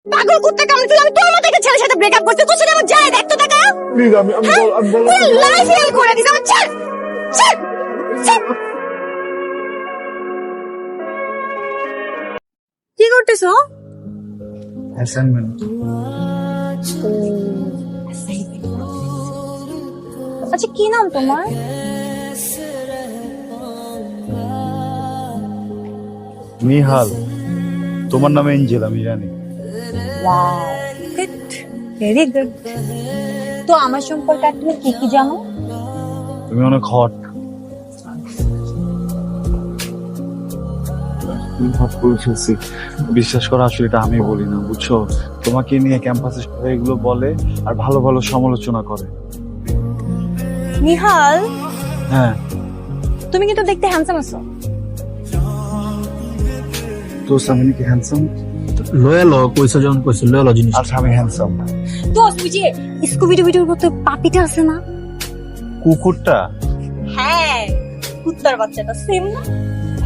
পাগল কুত্তা কামড়েছিল, আমি তোর মতো একটা ছেলের সাথে ব্রেকআপ করতে, তোর সাথে আমার যায় দেখ তো টাকা। প্লিজ আমি লাইফ ফেল করে দিস আমার। ছাড় ছাড় ছাড়। কি করতেছো? অ্যাসাইনমেন্ট। আচ্ছা কি নাম তোমার? নিহাল। তোমার নাম এঞ্জেল, আমি জানি। Wow, good, very good. তো আমার সম্পর্কে আর তুমি কি কি জানো? তুমি অনেক হট। হট করে ফেলছি। বিশ্বাস করো, আসলে এটা আমি বলি না, বুঝছো? তোমাকে নিয়ে ক্যাম্পাসে সবাই এগুলো বলে আর ভালো ভালো সমালোচনা করে। নিহাল, হ্যাঁ, তুমি কিন্তু দেখতে হ্যান্ডসাম আছো। তো আমি নাকি হ্যান্ডসাম? লয়াল কইছো যখন কইছো লয়াল জিনিস। আচ্ছা, আমি হ্যান্ডসাম। তো ওই যে স্কুবি ডুবির মতো পাপিটা আছে না? কুকুরটা? হ্যাঁ, কুত্তার বাচ্চাটা সেম না?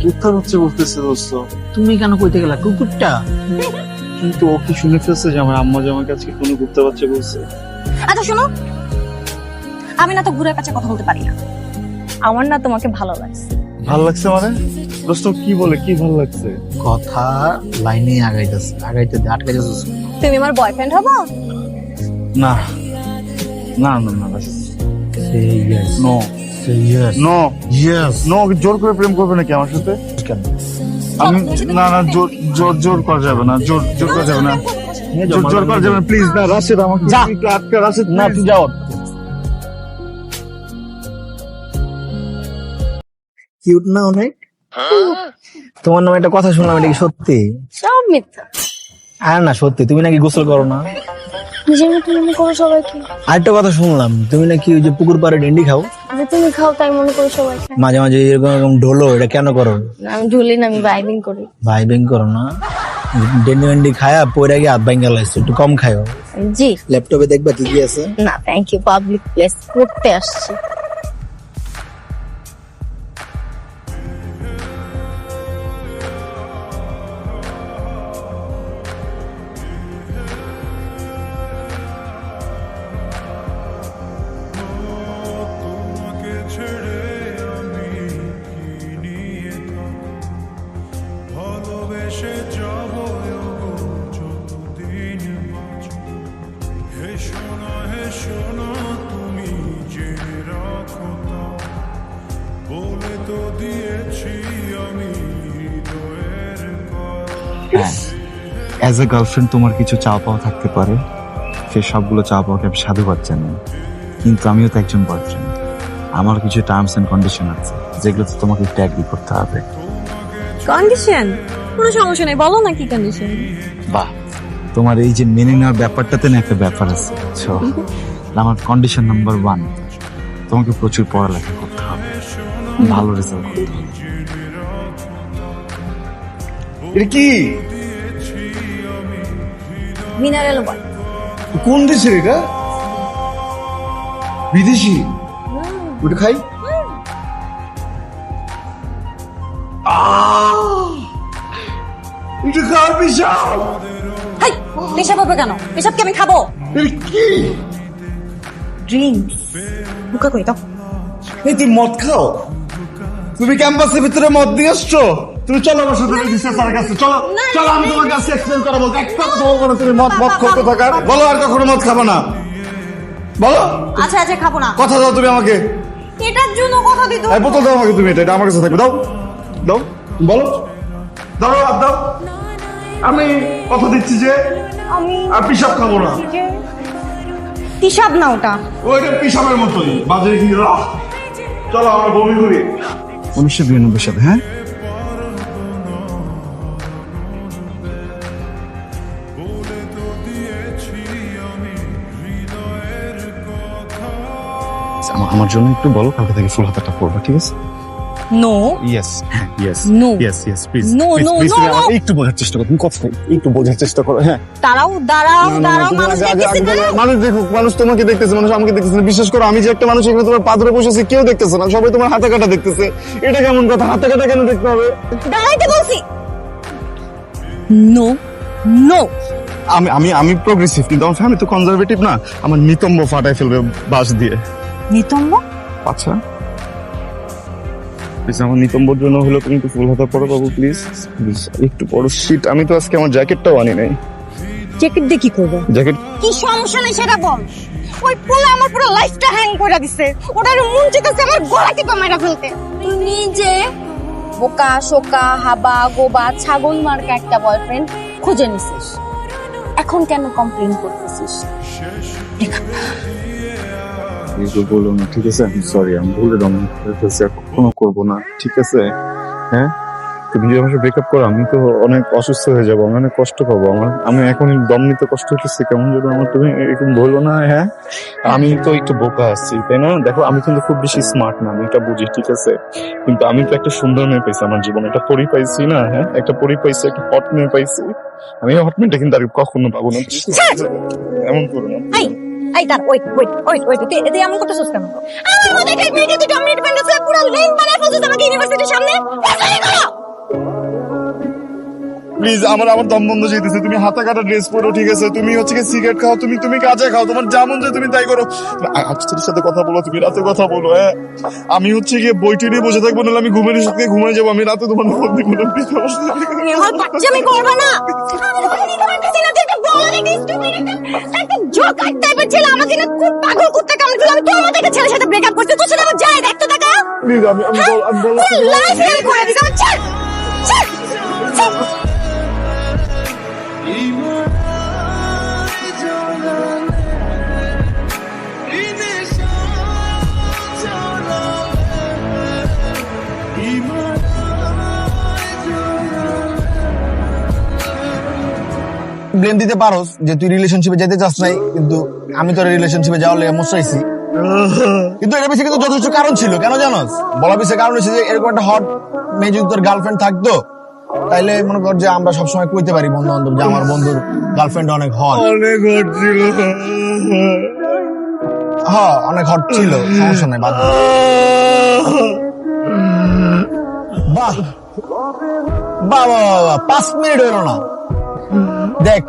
কুত্তার হচ্ছে বলতেছে দোস্ত, তুমি কেন কইতে গেলা কুকুরটা? কিন্তু ও কি শুনে ফেলছে যে আমার আম্মা যে আমার কাছে কোনো কুত্তা বাচ্চা বলছে? আচ্ছা শোনো, আমি না তো ঘুরে কাছে কথা বলতে পারি না। আমার না তোমাকে ভালো লাগছে। ভাল লাগছে মানে? দোস্ত কি বলে, কি ভাল লাগছে? কথা লাইনে আগাইতেছে আটকাইতেছে। তুমি আমার বয়ফ্রেন্ড হবো? না না না না, সে ইয়েস নো সে ইয়েস নো ইয়েস। নো। জোর করে প্রেম করবে নাকি আমার সাথে? কেন? আমি না না, জোর জোর জোর করা যাবে না, জোর জোর করা যাবে না, জোর জোর করা যাবে না, প্লিজ না। রাশেদ আমাকে যা। একটু আটকা, রাশেদ না please। তুই যাও। কিউট না অনেক? তোমার নামে একটা কথা শুনলাম, এটা কি সত্যি? সব মিথ্যা। আর না সত্যি, তুমি নাকি গোসল করো না? নিজের মতো মনে করো সবাইকে। আরেকটা কথা শুনলাম, তুমি নাকি ওই যে পুকুর পাড়ে ডেন্ডি খাও। আরে তুমি খাও তাই মনে করো সবাইকে। মাঝে মাঝে এরকম এরকম ঢোলো, এটা কেন করো? আমি ঢুলি না, আমি ভাইবিং করি। ভাইবিং করো না? ডেন্ডি মেন্ডি খায়া পরে গিয়ে হাত ভাঙ্গা লাগছে, একটু কম খাও। জি ল্যাপটপে দেখবা কি কি আছে। না, থ্যাংক ইউ, পাবলিক প্লেস করতে আসছি। হ্যাঁ, অ্যাজ এ গার্লফ্রেন্ড তোমার কিছু চাওয়া পাওয়া থাকতে পারে, সে সবগুলো চাওয়া পাওয়াকে আমি সাধুবাদ জানাই। কিন্তু আমিও তো একজন বয়ফ্রেন্ড, আমার কিছু টার্মস এন্ড কন্ডিশন আছে যেগুলো তো তোমাকে একটু অ্যাগ্রি করতে হবে। কন্ডিশন? কোনো সমস্যা নেই, বলো না কি কন্ডিশন। বাহ, তোমার এই যে মেনে নেওয়ার ব্যাপারটাতে না একটা ব্যাপার আছে, বুঝছো? আমার কন্ডিশন নাম্বার 1, তোমাকে প্রচুর পড়ালেখা করতে হবে, ভালো রেজাল্ট করতে হবে। এটা কি? Mineral water. কোন দেশের এটা? বিদেশি? ওটা খাই? এটা খাওয়ার বিশাল। হাই, পেশাব হবে কেন? পেশাব কি আমি খাবো? এটা কি? ড্রিঙ্কস। মুখা কই দাও। এই তুই মদ খাও? তুমি ক্যাম্পাসের ভিতরে মদ দিয়ে আসছো? তুমি চলো আমার সাথে রেজিস্ট্রার স্যারের কাছে, চলো চলো, আমি তোমার কাছে এক্সপ্লেন করাবো। একটা কথা বলবো না, তুমি মদ মদ করতে থাকার। বলো আর কখনো মদ খাবো না, বলো। আচ্ছা আচ্ছা, খাবো না। কথা দাও তুমি আমাকে। এটার জন্য কথা দিত। এই বোতল দাও আমাকে, তুমি এটা আমার কাছে থাকবে। দাও দাও, বলো, দাও হাত দাও। আমি কথা দিচ্ছি যে আমি আর পিসাব খাবো না। পিসাব না ওটা। ওইটা পিসাবের মতোই বাজে কি। চলো আমরা বমি করি। 1992 সালে, হ্যাঁ? আমার জন্য একটু বলো, কালকে থেকে ফুল হাতাটা পরবা, ঠিক আছে? No yes yes No. Yes yes please No, no, no, no. একটু বোঝার চেষ্টা করো, তুমি কথা একটু বোঝার চেষ্টা করো। হ্যাঁ, দাঁড়াও দাঁড়াও না, না, দাঁড়াও, তুমি মানুষ আগে- আগে- দেখতেছে আগে না। বলো। মানুষ দেখুক, মানুষ তোমাকে দেখতেছে, মানুষ আমাকে দেখতেছে না। বিশ্বাস করো, আমি যে একটা মানুষ এখানে তোমার পা ধরে বসেছি, কেউ দেখতেছে না, সবাই তোমার হাতে কাটা দেখতেছে। এটা কেমন কথা? হাতে কাটা কেন দেখতে হবে? দাঁড়াইতে বলছি। নো নো আমি আমি আমি প্রোগ্রেসিভ, কিন্তু আমার ফ্যামিলি তো কনজারভেটিভ না। আমার নিতম্ব ফাটায় ফেলবে বাঁশ দিয়ে। নিতম্ব? আচ্ছা প্লিজ, আমার নিতম্বর জন্য হলো তুমি একটু ফুল হাতা পরো বাবু, প্লিজ প্লিজ একটু পরো। শীত, আমি তো আজকে আমার জ্যাকেটটাও আনি নাই। জ্যাকেট দিয়ে কি করবো? জ্যাকেট কি সমস্যা নেই সেটা বল। ওই পোলা আমার পুরো লাইফটা হ্যাং করে দিছে, ওটার মন চেয়েছে আমার গলা টিপে মেরা ফেলতে। তুই নিজে বোকা শোকা হাবা গোবা ছাগল মার্কা একটা বয়ফ্রেন্ড খুঁজে নিছিস, এখন কেন কমপ্লেন করতেছিস? কিছু বলো না, ঠিক আছে? আমি সরি, আমি ভুলে দম ফেলছি, আর কখনো করবো না, ঠিক আছে? হ্যাঁ, তুমি যদি আমার সাথে ব্রেকআপ করো আমি তো অনেক অসুস্থ হয়ে যাবো, আমি অনেক কষ্ট পাবো। আমি এখন দম নিতে কষ্ট হচ্ছে, কেমন যদি আমার তুমি এরকম বলো না। হ্যাঁ, আমি তো একটু বোকা আসছি, তাই না? দেখো আমি কিন্তু খুব বেশি স্মার্ট না, আমি এটা বুঝি, ঠিক আছে? কিন্তু আমি তো একটা সুন্দর মেয়ে পাইছি আমার জীবনে, একটা পরি পাইছি না? হ্যাঁ, একটা পরি পাইছি, একটা হট মেয়ে পাইছি। আমি হট মেয়েটা কিন্তু আর কখনো পাবো না। এমন করো না। এই তার ওয়েট ওয়েট ওয়েট ওয়েট, তুই এমন করতেছিস কেন? আমার মধ্যে একটা মেয়েকে তুই ডমিনেট পেন্ডেন্স হয়ে পুরো লেন বানায় ফেলছিস আমাকে ইউনিভার্সিটির সামনে। ফাজলামি করো। প্লিজ, আমার দম বন্ধ যেতেছে। তুমি হাতা কাটা ড্রেস পরো, ঠিক আছে? তুমি হচ্ছে কি সিগারেট খাও, তুমি কাজে খাও, তোমার যেমন যে তুমি তাই করো। আজকের সাথে কথা বলো, তুমি রাতে কথা বলো। হ্যাঁ, আমি হচ্ছে গিয়ে বইটি নিয়ে বসে থাকবো, নাহলে আমি ঘুমের সাথে ঘুমিয়ে যাবো। আমি রাতে তোমার ফোন দিব না, প্লিজ। আমার বাচ্চামি করবে না। আমি তোমার কাছে না একটা বলা দেখি স্টুপিড একটা জোকার টাইপের ছেলে আমার দিনে খুব পাগল করতে কামড় দিল। আমি তোর মতো একটা ছেলের সাথে ব্রেকআপ করতে, তুই শুধু আমার যায় দেখতে টাকা। প্লিজ, আমি লাইফ হেল করে দিস আমার। চল চল চল। ব্লেম দিতে পারোস যে তুই রিলেশনশিপে যেতে চাস নাই, কিন্তু আমি তোর রিলেশনশিপে যাওয়ার লেগে মোস্টাইছি। কিন্তু এর পিছিয়ে কিন্তু যথেষ্ট কারণ ছিল, কেন জানোস? বলা পিছিয়ে কারণ হচ্ছে যে এরকম একটা হট মেয়ে যদি তোর গার্লফ্রেন্ড থাকতো, তাইলে মনে কর যে আমরা সবসময় কইতে পারি বন্ধু বান্ধব যে আমার বন্ধুর গার্লফ্রেন্ড অনেক হট। অনেক হট ছিল। হ্যাঁ, অনেক হট ছিল, সমস্যা নাই, বাদ দে। বাহ বাহ বাহ, 5 মিনিট হইল না। দেখ